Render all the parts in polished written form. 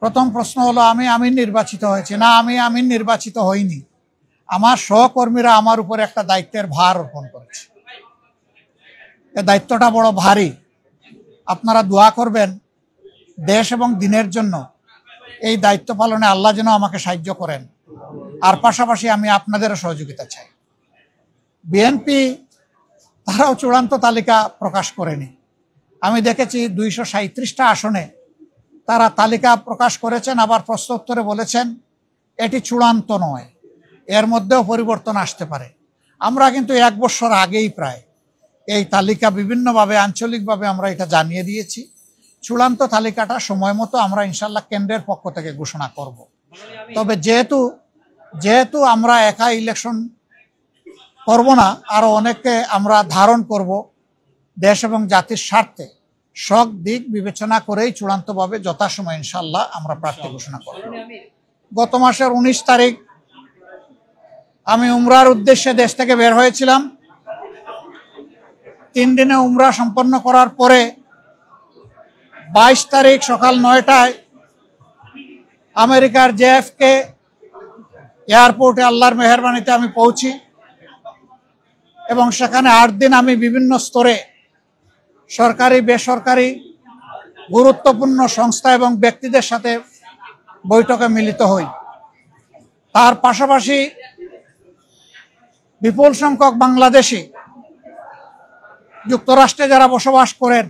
প্রথম প্রশ্ন হলো, আমি আমির নির্বাচিত হয়েছি না? আমি আমির নির্বাচিত হইনি। আমার সহকর্মীরা আমার উপর একটা দায়িত্বের ভার অর্পণ করেছে। এই দায়িত্বটা বড় ভারী। আপনারা দোয়া করবেন দেশ এবং দিনের জন্য এই দায়িত্ব পালনে আল্লাহ যেন আমাকে সাহায্য করেন। আর পাশাপাশি আমি আপনাদেরও সহযোগিতা চাই। বিএনপি তারাও চূড়ান্ত তালিকা প্রকাশ করেনি। আমি দেখেছি 237টা আসনে তারা তালিকা প্রকাশ করেছেন, আবার প্রশ্ন উত্তরে বলেছেন এটি চূড়ান্ত নয়, এর মধ্যেও পরিবর্তন আসতে পারে। আমরা কিন্তু 1 বছর আগেই প্রায় এই তালিকা বিভিন্নভাবে আঞ্চলিকভাবে আমরা এটা জানিয়ে দিয়েছি। চূড়ান্ত তালিকাটা সময় মতো আমরা ইনশাল্লাহ কেন্দ্রের পক্ষ থেকে ঘোষণা করব। তবে যেহেতু আমরা একা ইলেকশন করব না, আরো অনেককে আমরা ধারণ করব, দেশ এবং জাতির স্বার্থে সব দিক বিবেচনা করেই চূড়ান্তভাবে যথাসময় ইনশাল্লাহ আমরা প্রার্থী ঘোষণা করব। গত মাসের 19 তারিখ আমি উমরার উদ্দেশ্যে দেশ থেকে বের হয়েছিলাম। 3 দিনে উমরা সম্পন্ন করার পরে 22 তারিখ সকাল 9টায় আমেরিকার JFK এয়ারপোর্টে আল্লাহর মেহেরবানিতে আমি পৌঁছি এবং সেখানে 8 দিন আমি বিভিন্ন স্তরে সরকারি বেসরকারি গুরুত্বপূর্ণ সংস্থা এবং ব্যক্তিদের সাথে বৈঠকে মিলিত হই। তার পাশাপাশি বিপুল সংখ্যক বাংলাদেশি যুক্তরাষ্ট্রে যারা বসবাস করেন,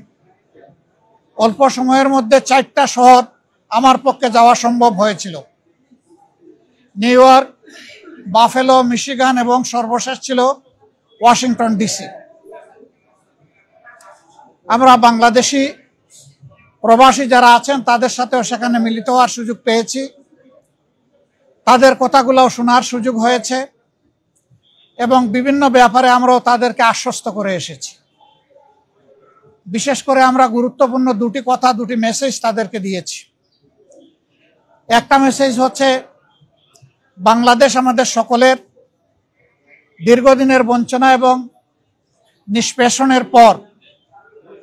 অল্প সময়ের মধ্যে 4টা শহর আমার পক্ষে যাওয়া সম্ভব হয়েছিল: নিউ ইয়র্ক, বাফেলো, মিশিগান এবং সর্বশেষ ছিল ওয়াশিংটন ডিসি। আমরা বাংলাদেশি প্রবাসী যারা আছেন তাদের সাথেও সেখানে মিলিত হওয়ার সুযোগ পেয়েছি, তাদের কথাগুলোও শোনার সুযোগ হয়েছে এবং বিভিন্ন ব্যাপারে আমরাও তাদেরকে আশ্বস্ত করে এসেছি। বিশেষ করে আমরা গুরুত্বপূর্ণ 2টি কথা, 2টি মেসেজ তাদেরকে দিয়েছি। একটা মেসেজ হচ্ছে, বাংলাদেশ আমাদের সকলের দীর্ঘদিনের বঞ্চনা এবং নিষ্পেষণের পর,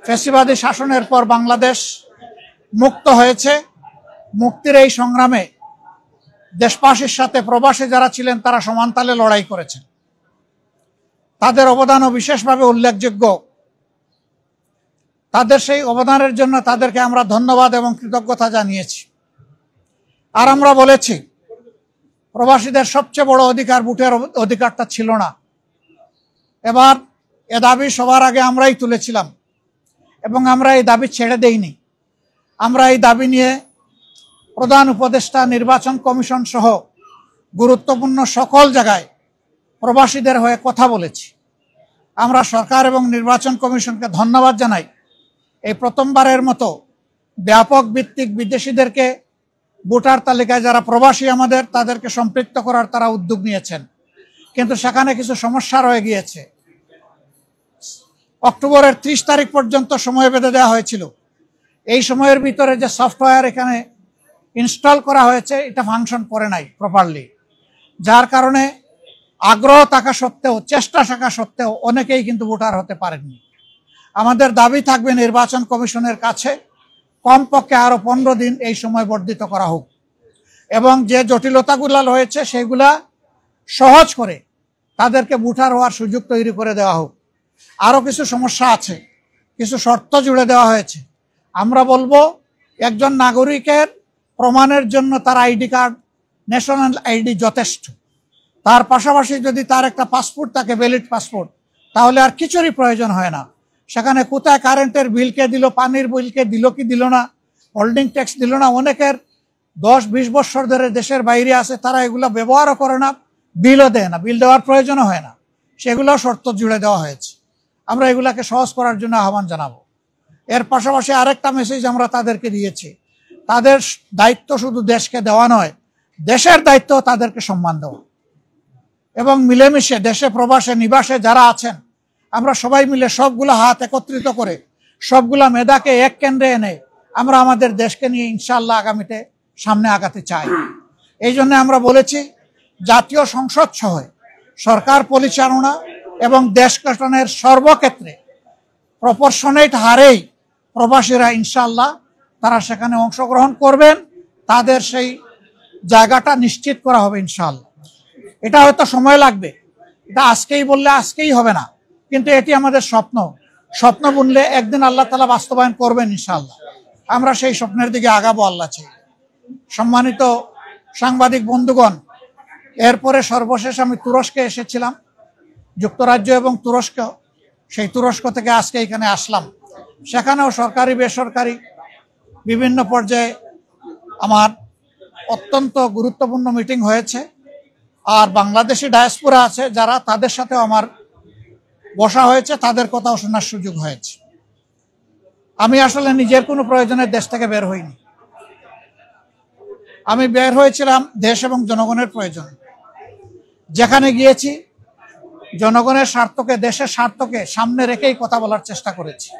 ফ্যাসিবাদী শাসনের পর বাংলাদেশ মুক্ত হয়েছে। মুক্তির এই সংগ্রামে দেশবাসীর সাথে প্রবাসী যারা ছিলেন তারা সমানতালে লড়াই করেছেন। তাদের অবদানও বিশেষভাবে উল্লেখযোগ্য। তাদের সেই অবদানের জন্য তাদেরকে আমরা ধন্যবাদ এবং কৃতজ্ঞতা জানিয়েছি। আর আমরা বলেছি, প্রবাসীদের সবচেয়ে বড় অধিকার ভোটের অধিকারটা ছিল না। এবার এ দাবি সবার আগে আমরাই তুলেছিলাম এবং আমরা এই দাবি ছেড়ে দেইনি। আমরা এই দাবি নিয়ে প্রধান উপদেষ্টা, নির্বাচন কমিশন সহ গুরুত্বপূর্ণ সকল জায়গায় প্রবাসীদের হয়ে কথা বলেছি। আমরা সরকার এবং নির্বাচন কমিশনকে ধন্যবাদ জানাই। এই প্রথমবারের মতো ব্যাপক ভিত্তিক বিদেশিদেরকে ভোটার তালিকায় যারা প্রবাসী আমাদের, তাদেরকে সম্পৃক্ত করার তারা উদ্যোগ নিয়েছেন। কিন্তু সেখানে কিছু সমস্যা রয়ে গিয়েছে। অক্টোবরের 30 তারিখ পর্যন্ত সময় বেঁধে দেওয়া হয়েছিল। এই সময়ের ভিতরে যে সফটওয়্যার এখানে ইনস্টল করা হয়েছে এটা ফাংশন করে নাই প্রপারলি, যার কারণে আগ্রহ থাকা সত্ত্বেও, চেষ্টা থাকা সত্ত্বেও অনেকেই কিন্তু ভোটার হতে পারেননি। আমাদের দাবি থাকবে নির্বাচন কমিশনের কাছে কমপক্ষে আরো 15 দিন এই সময় বর্ধিত করা হোক এবং যে জটিলতাগুলো রয়েছে সেগুলা সহজ করে তাদেরকে ভোটার হওয়ার সুযোগ তৈরি করে দেওয়া হোক। আরো কিছু সমস্যা আছে, কিছু শর্ত জুড়ে দেওয়া হয়েছে। আমরা বলবো, একজন নাগরিকের প্রমাণের জন্য তার আইডি কার্ড, ন্যাশনাল আইডি যথেষ্ট। তার পাশাপাশি যদি তার একটা পাসপোর্ট থাকে, ভ্যালিড পাসপোর্ট, তাহলে আর কিছুরই প্রয়োজন হয় না। সেখানে কোথায় কারেন্টের বিলকে দিল, পানির বিলকে দিল কি দিল না, হোল্ডিং ট্যাক্স দিল না, অনেকের 10-20 বছর ধরে দেশের বাইরে আছে, তারা এগুলো ব্যবহারও করে না, বিলও দেয় না, বিল দেওয়ার প্রয়োজনও হয় না। সেগুলো শর্ত জুড়ে দেওয়া হয়েছে। আমরা এগুলাকে সহজ করার জন্য আহ্বান জানাবো। এর পাশাপাশি আরেকটা মেসেজ আমরা তাদেরকে দিয়েছি, তাদের দায়িত্ব শুধু দেশকে দেওয়া নয়, দেশের দায়িত্ব তাদেরকে সম্মান দেওয়া এবং মিলেমিশে দেশে প্রবাসে নিবাসে যারা আছেন আমরা সবাই মিলে সবগুলো হাত একত্রিত করে সবগুলা মেধাকে এক কেন্দ্রে এনে আমরা আমাদের দেশকে নিয়ে ইনশাআল্লাহ আগামীতে সামনে আগাতে চাই। এই জন্য আমরা বলেছি, জাতীয় সংসদ সহ সরকার পরিচালনা এবং দেশ গঠনের সর্বক্ষেত্রে প্রপোর্শনেট হারেই প্রবাসীরা ইনশাআল্লাহ তারা সেখানে অংশগ্রহণ করবেন তাদের সেই জায়গাটা নিশ্চিত করা হবে ইনশাআল্লাহ। এটা হয়তো সময় লাগবে, এটা আজকেই বললে আজকেই হবে না, কিন্তু এটি আমাদের স্বপ্ন। স্বপ্ন বুনলে একদিন আল্লাহ তাআলা বাস্তবায়ন করবেন ইনশাআল্লাহ। আমরা সেই স্বপ্নের দিকে আগাবো আল্লাহ চাই। সম্মানিত সাংবাদিক বন্ধুগণ, এরপরে সর্বশেষ আমি তুরস্কে এসেছিলাম, যুক্তরাজ্য এবং তুরস্ক। সেই তুরস্ক থেকে আজকে এখানে আসলাম। সেখানেও সরকারি বেসরকারি বিভিন্ন পর্যায়ে আমার অত্যন্ত গুরুত্বপূর্ণ মিটিং হয়েছে। আর বাংলাদেশি ডায়াসপোরা আছে যারা, তাদের সাথেও আমার বসা হয়েছে, তাদের কথাও শোনার সুযোগ হয়েছে। আমি আসলে নিজের কোনো প্রয়োজনে দেশ থেকে বের হইনি। আমি বের হয়েছিলাম দেশ এবং জনগণের প্রয়োজন। যেখানে গিয়েছি জনগণের স্বার্থকে, দেশের স্বার্থকে সামনে রেখেই কথা বলার চেষ্টা করেছি,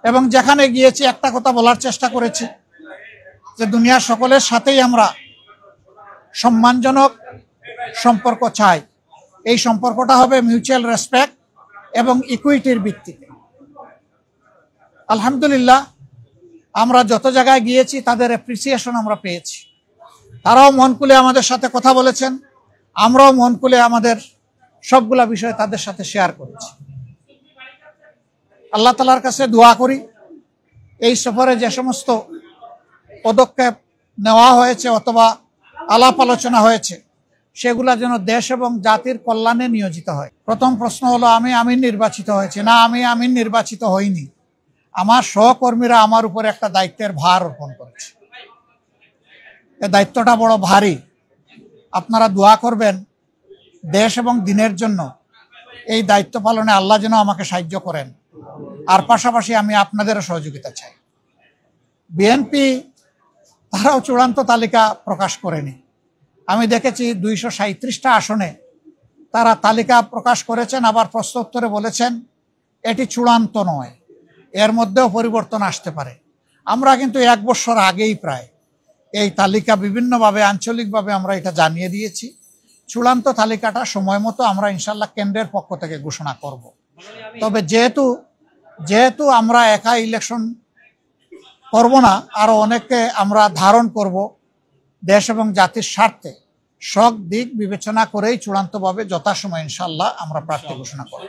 এবং যেখানে গিয়েছি একটা কথা বলার চেষ্টা করেছি যে দুনিয়ার সকলের সাথেই আমরা সম্মানজনক সম্পর্ক চাই। এই সম্পর্কটা হবে মিউচুয়াল রেসপেক্ট এবং ইকুইটির ভিত্তিতে। আলহামদুলিল্লাহ, আমরা যত জায়গায় গিয়েছি তাদের অ্যাপ্রিসিয়েশন আমরা পেয়েছি। তারাও মন খুলে আমাদের সাথে কথা বলেছেন, আমরাও মন খুলে আমাদের সবগুলা বিষয় তাদের সাথে শেয়ার করেছি। আল্লাহ তাআলার কাছে দোয়া করি এই সফরে যে সমস্ত পদক্ষেপ নেওয়া হয়েছে অথবা আলাপ আলোচনা হয়েছে সেগুলা যেন দেশ এবং জাতির কল্যাণে নিয়োজিত হয়। প্রথম প্রশ্ন হলো, আমি আমির নির্বাচিত হয়েছি না? আমি আমির নির্বাচিত হইনি। আমার সহকর্মীরা আমার উপর একটা দায়িত্বের ভার অর্পণ করেছে। এই দায়িত্বটা বড় ভারী। আপনারা দোয়া করবেন দেশ এবং দিনের জন্য এই দায়িত্ব পালনে আল্লাহ যেন আমাকে সাহায্য করেন। আর পাশাপাশি আমি আপনাদেরও সহযোগিতা চাই। বিএনপি তারাও চূড়ান্ত তালিকা প্রকাশ করেনি। আমি দেখেছি 237টা আসনে তারা তালিকা প্রকাশ করেছেন, আবার প্রশ্ন উত্তরে বলেছেন এটি চূড়ান্ত নয়, এর মধ্যেও পরিবর্তন আসতে পারে। আমরা কিন্তু 1 বছর আগেই প্রায় এই তালিকা বিভিন্নভাবে আঞ্চলিকভাবে আমরা এটা জানিয়ে দিয়েছি। চূড়ান্ত তালিকাটা সময় মতো আমরা ইনশাল্লাহ কেন্দ্রের পক্ষ থেকে ঘোষণা করব। তবে যেহেতু আমরা একা ইলেকশন করব না, আরো অনেককে আমরা ধারণ করব, দেশ এবং জাতির স্বার্থে সব দিক বিবেচনা করেই চূড়ান্তভাবে যথাসময় ইনশাল্লাহ আমরা প্রার্থী ঘোষণা করব।